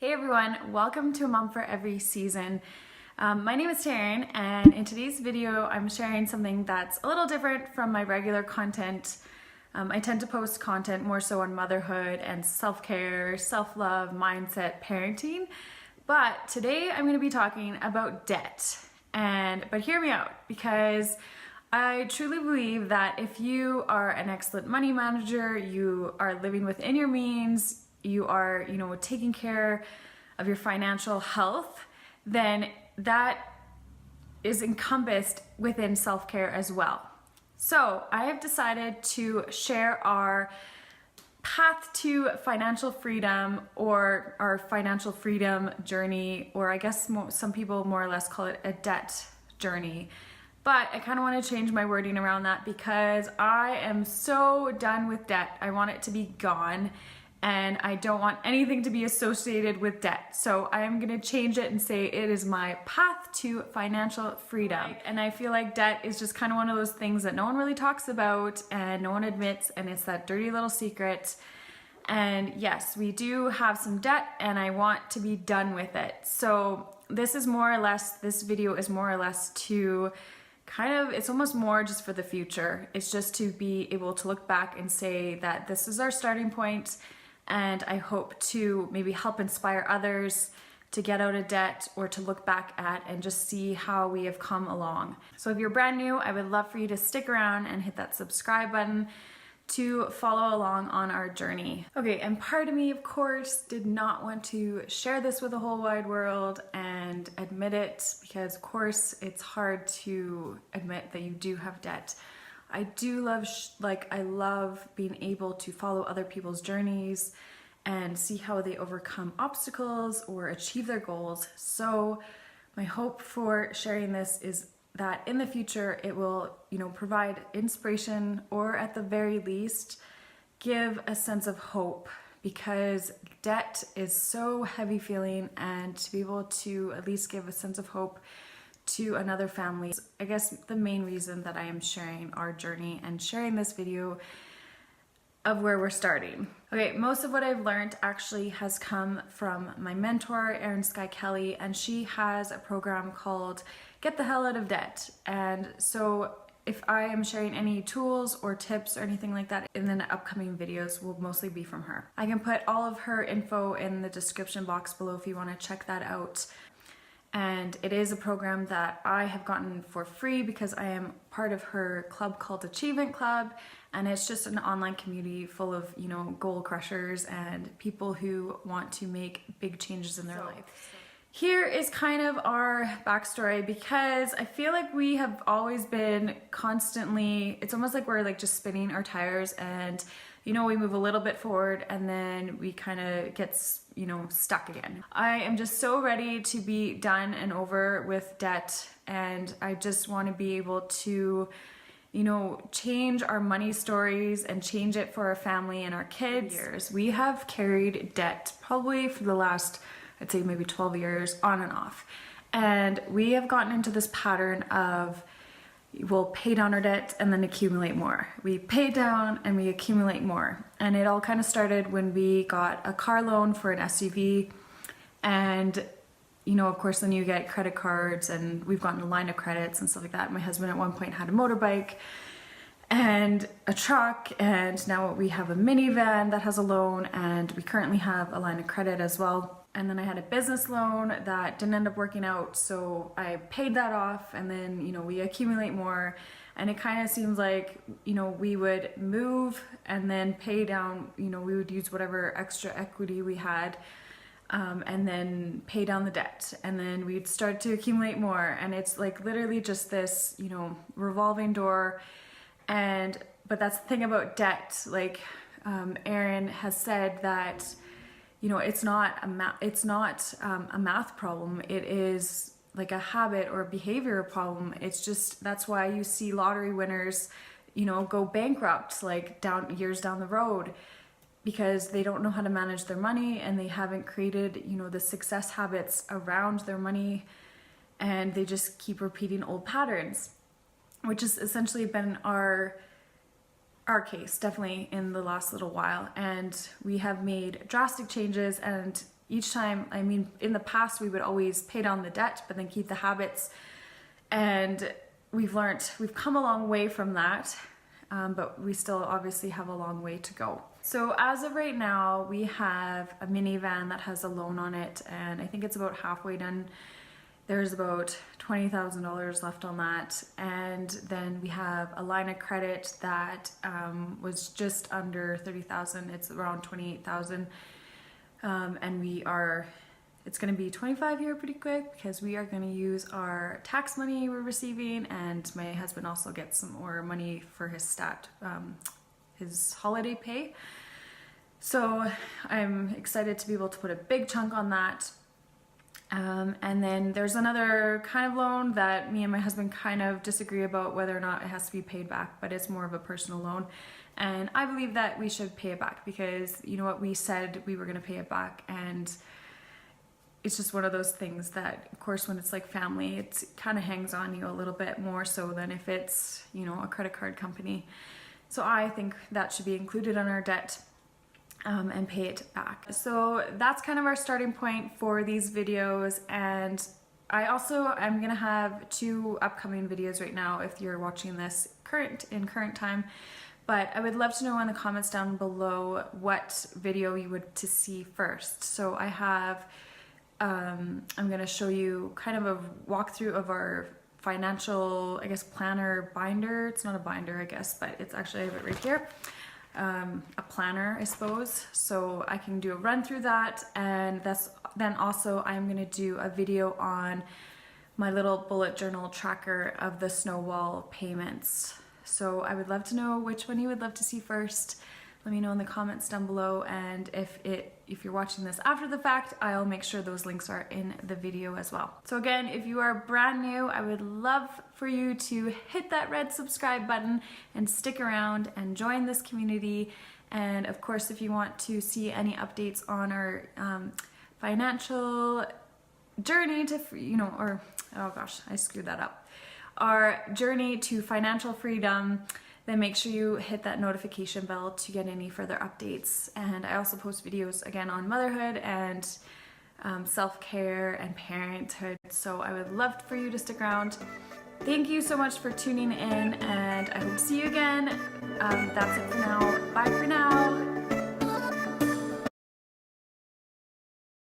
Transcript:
Hey everyone, welcome to A Mom for Every Season. My name is Taryn, and in today's video I'm sharing something that's a little different from my regular content. I tend to post content more so on motherhood and self-care, self-love, mindset, parenting, but today I'm going to be talking about debt. But hear me out, because I truly believe that if you are an excellent money manager, you are living within your means, you are, taking care of your financial health, then that is encompassed within self-care as well. So I have decided to share our path to financial freedom, or our financial freedom journey, or I guess some people more or less call it a debt journey. But I kind of want to change my wording around that because I am so done with debt. I want it to be gone, and I don't want anything to be associated with debt. So I am going to change it and say it is my path to financial freedom. And I feel like debt is just kind of one of those things that no one really talks about and no one admits, and it's that dirty little secret. And yes, we do have some debt, and I want to be done with it. So this video is more or less to it's almost more just for the future. It's just to be able to look back and say that this is our starting point, and I hope to maybe help inspire others to get out of debt, or to look back at and just see how we have come along. So if you're brand new, I would love for you to stick around and hit that subscribe button to follow along on our journey. Okay, and part of me, of course, did not want to share this with the whole wide world and admit it, because of course it's hard to admit that you do have debt. I do love, I love being able to follow other people's journeys and see how they overcome obstacles or achieve their goals. So my hope for sharing this is that in the future it will, provide inspiration, or at the very least give a sense of hope, because debt is so heavy feeling, and to be able to at least give a sense of hope to another family, I guess the main reason that I am sharing our journey and sharing this video of where we're starting. Okay, most of what I've learned actually has come from my mentor, Erin Sky Kelly, and she has a program called Get the Hell Out of Debt. And so if I am sharing any tools or tips or anything like that in the upcoming videos, will mostly be from her. I can put all of her info in the description box below if you want to check that out. And it is a program that I have gotten for free because I am part of her club called Achievement Club, and it's just an online community full of, goal crushers and people who want to make big changes in their life. Here is kind of our backstory, because I feel like we have always been constantly, it's almost like we're just spinning our tires, and we move a little bit forward and then we kind of get stuck again. I am just so ready to be done and over with debt, and I just want to be able to change our money stories and change it for our family and our kids. We have carried debt probably for the last, I'd say maybe 12 years, on and off. And we have gotten into this pattern of we'll pay down our debt and then accumulate more. We pay down and we accumulate more. And it all kind of started when we got a car loan for an SUV. And, of course, then you get credit cards, and we've gotten a line of credits and stuff like that. My husband at one point had a motorbike and a truck, and now we have a minivan that has a loan, and we currently have a line of credit as well. And then I had a business loan that didn't end up working out, so I paid that off, and then, we accumulate more. And it kind of seems like, we would move and then pay down, we would use whatever extra equity we had, and then pay down the debt. And then we'd start to accumulate more. And it's literally just this, revolving door. But that's the thing about debt. Erin has said that, it's not a math problem. It is like a habit or a behavior problem. It's just, that's why you see lottery winners, go bankrupt years down the road, because they don't know how to manage their money, and they haven't created, the success habits around their money, and they just keep repeating old patterns, which has essentially been our our case, definitely in the last little while, and we have made drastic changes. And each time, I mean, in the past we would always pay down the debt but then keep the habits, and we've come a long way from that, but we still obviously have a long way to go. So as of right now, we have a minivan that has a loan on it, and I think it's about halfway done. There's about $20,000 left on that, and then we have a line of credit that was just under $30,000. It's around $28,000, and it's going to be 25 here pretty quick because we are going to use our tax money we're receiving, and my husband also gets some more money for his holiday pay. So I'm excited to be able to put a big chunk on that. And then there's another kind of loan that me and my husband kind of disagree about whether or not it has to be paid back, but it's more of a personal loan. And I believe that we should pay it back because, you know what, we said we were going to pay it back, and it's just one of those things that, of course, when it's like family, it kind of hangs on you a little bit more so than if it's, you know, a credit card company. So I think that should be included on our debt. And pay it back. So that's kind of our starting point for these videos, and I'm gonna have 2 upcoming videos right now if you're watching this in current time, but I would love to know in the comments down below what video you would to see first. So I have I'm gonna show you kind of a walkthrough of our financial, I guess, planner binder. It's not a binder, I guess, but it's actually, I have it right here. A planner, I suppose, so I can do a run through that, and then also I'm gonna do a video on my little bullet journal tracker of the snowball payments. So I would love to know which one you would love to see first. Let me know in the comments down below, and if you're watching this after the fact, I'll make sure those links are in the video as well. So again, if you are brand new, I would love for you to hit that red subscribe button and stick around and join this community. And of course, if you want to see any updates on our financial journey to, oh gosh, I screwed that up. Our journey to financial freedom, then make sure you hit that notification bell to get any further updates. And I also post videos again on motherhood and self-care and parenthood. So I would love for you to stick around. Thank you so much for tuning in, and I hope to see you again. That's it for now. Bye for now.